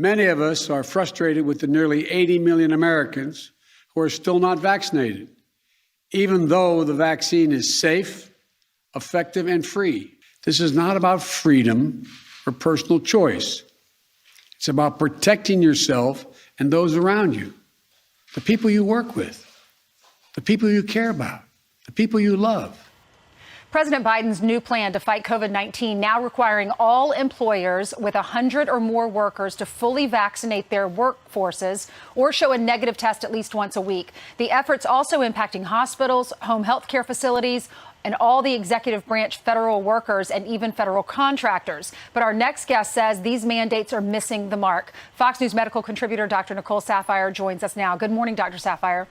Many of us are frustrated with the nearly 80 million Americans who are still not vaccinated, even though the vaccine is safe, effective, and free. This is not about freedom or personal choice. It's about protecting yourself and those around you, the people you work with, the people you care about, the people you love. President Biden's new plan to fight COVID-19 now requiring all employers with 100 or more workers to fully vaccinate their workforces or show a negative test at least once a week. The effort's also impacting hospitals, home health care facilities, and all the executive branch federal workers and even federal contractors. But our next guest says these mandates are missing the mark. Fox News medical contributor Dr. Nicole Saphier joins us now. Good morning, Dr. Saphier.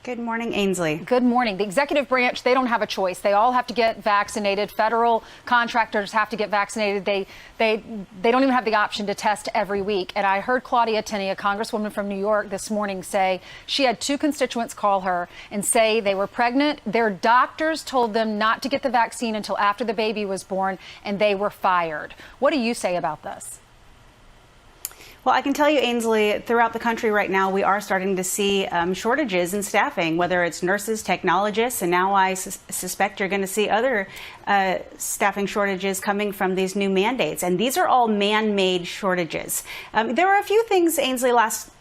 Good morning, Ainsley. Good morning. The executive branch, they don't have a choice. They all have to get vaccinated. Federal contractors have to get vaccinated. They don't even have the option to test every week. And I heard Claudia Tenney, a congresswoman from New York, this morning say she had 2 constituents call her and say they were pregnant. Their doctors told them not to get the vaccine until after the baby was born, and they were fired. What do you say about this? Well, I can tell you, Ainsley, throughout the country right now, we are starting to see shortages in staffing, whether it's nurses, technologists, and now I suspect you're going to see other staffing shortages coming from these new mandates. And these are all man-made shortages. There were a few things, Ainsley,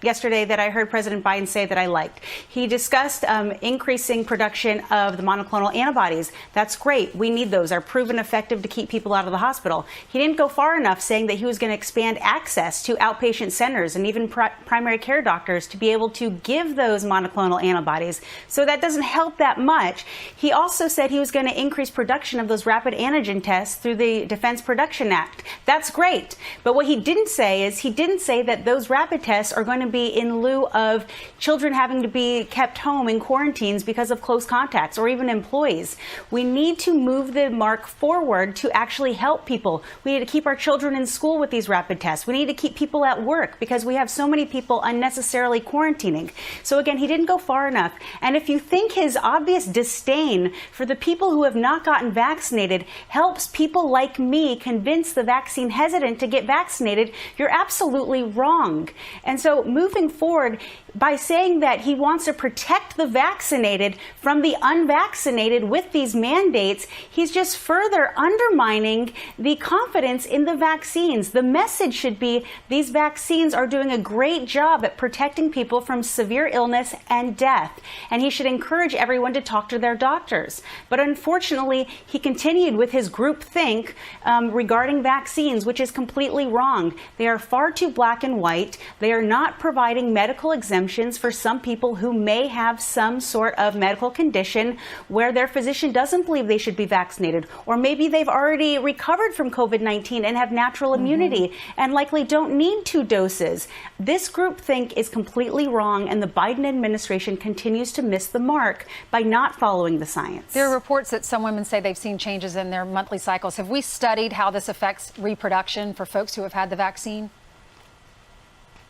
yesterday that I heard President Biden say that I liked. He discussed increasing production of the monoclonal antibodies. That's great. We need those. Are proven effective to keep people out of the hospital. He didn't go far enough saying that he was going to expand access to outpatient centers and even primary care doctors to be able to give those monoclonal antibodies. So that doesn't help that much. He also said he was going to increase production of those rapid antigen tests through the Defense Production Act. That's great. But what he didn't say is he didn't say that those rapid tests are going to be in lieu of children having to be kept home in quarantines because of close contacts or even employees. We need to move the mark forward to actually help people. We need to keep our children in school with these rapid tests. We need to keep people at work because we have so many people unnecessarily quarantining. So again, he didn't go far enough. And if you think his obvious disdain for the people who have not gotten vaccinated helps people like me convince the vaccine hesitant to get vaccinated, you're absolutely wrong. And so moving forward, by saying that he wants to protect the vaccinated from the unvaccinated with these mandates, he's just further undermining the confidence in the vaccines. The message should be these vaccines are doing a great job at protecting people from severe illness and death, and he should encourage everyone to talk to their doctors. But unfortunately, he continued with his groupthink regarding vaccines, which is completely wrong. They are far too black and white. They are not providing medical exemptions for some people who may have some sort of medical condition where their physician doesn't believe they should be vaccinated, or maybe they've already recovered from COVID-19 and have natural immunity and likely don't need 2 doses. This groupthink is completely wrong, and the Biden administration continues to miss the mark by not following the science. There are reports that some women say they've seen changes in their monthly cycles. Have we studied how this affects reproduction for folks who have had the vaccine?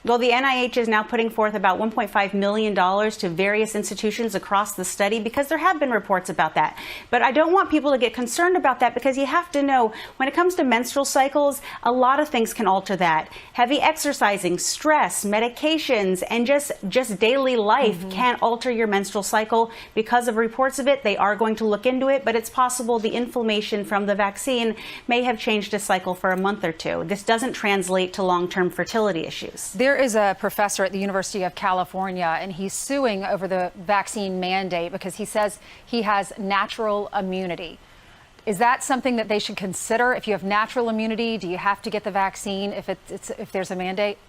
Well, the NIH is now putting forth about $1.5 million to various institutions across the study because there have been reports about that. But I don't want people to get concerned about that because you have to know when it comes to menstrual cycles, a lot of things can alter that. Heavy exercising, stress, medications, and just daily life can alter your menstrual cycle. Because of reports of it, they are going to look into it, but it's possible the inflammation from the vaccine may have changed a cycle for a month or 2. This doesn't translate to long-term fertility issues. There is a professor at the University of California, and he's suing over the vaccine mandate because he says he has natural immunity. Is that something that they should consider? If you have natural immunity, do you have to get the vaccine if there's a mandate?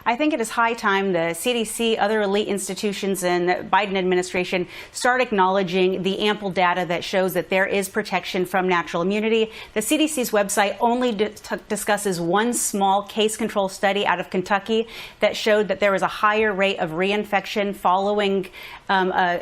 I think it is high time the CDC, other elite institutions, and Biden administration start acknowledging the ample data that shows that there is protection from natural immunity. The CDC's website only discusses one small case control study out of Kentucky that showed that there was a higher rate of reinfection following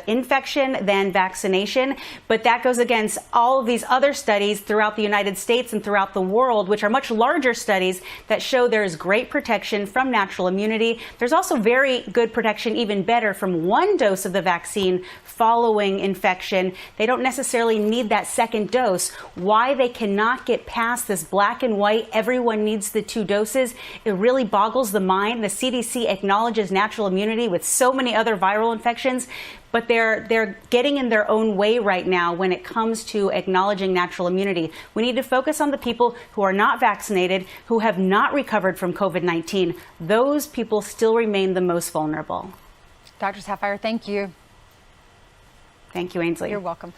infection than vaccination. But that goes against all of these other studies throughout the United States and throughout the world, which are much larger studies that show there is great protection from natural natural immunity. There's also very good protection, even better, from one dose of the vaccine following infection. They don't necessarily need that second dose. Why they cannot get past this black and white, everyone needs the 2 doses, it really boggles the mind. The CDC acknowledges natural immunity with so many other viral infections, but they're getting in their own way right now when it comes to acknowledging natural immunity. We need to focus on the people who are not vaccinated, who have not recovered from COVID-19. Those people still remain the most vulnerable. Dr. Saphier, thank you. Thank you, Ainsley. You're welcome.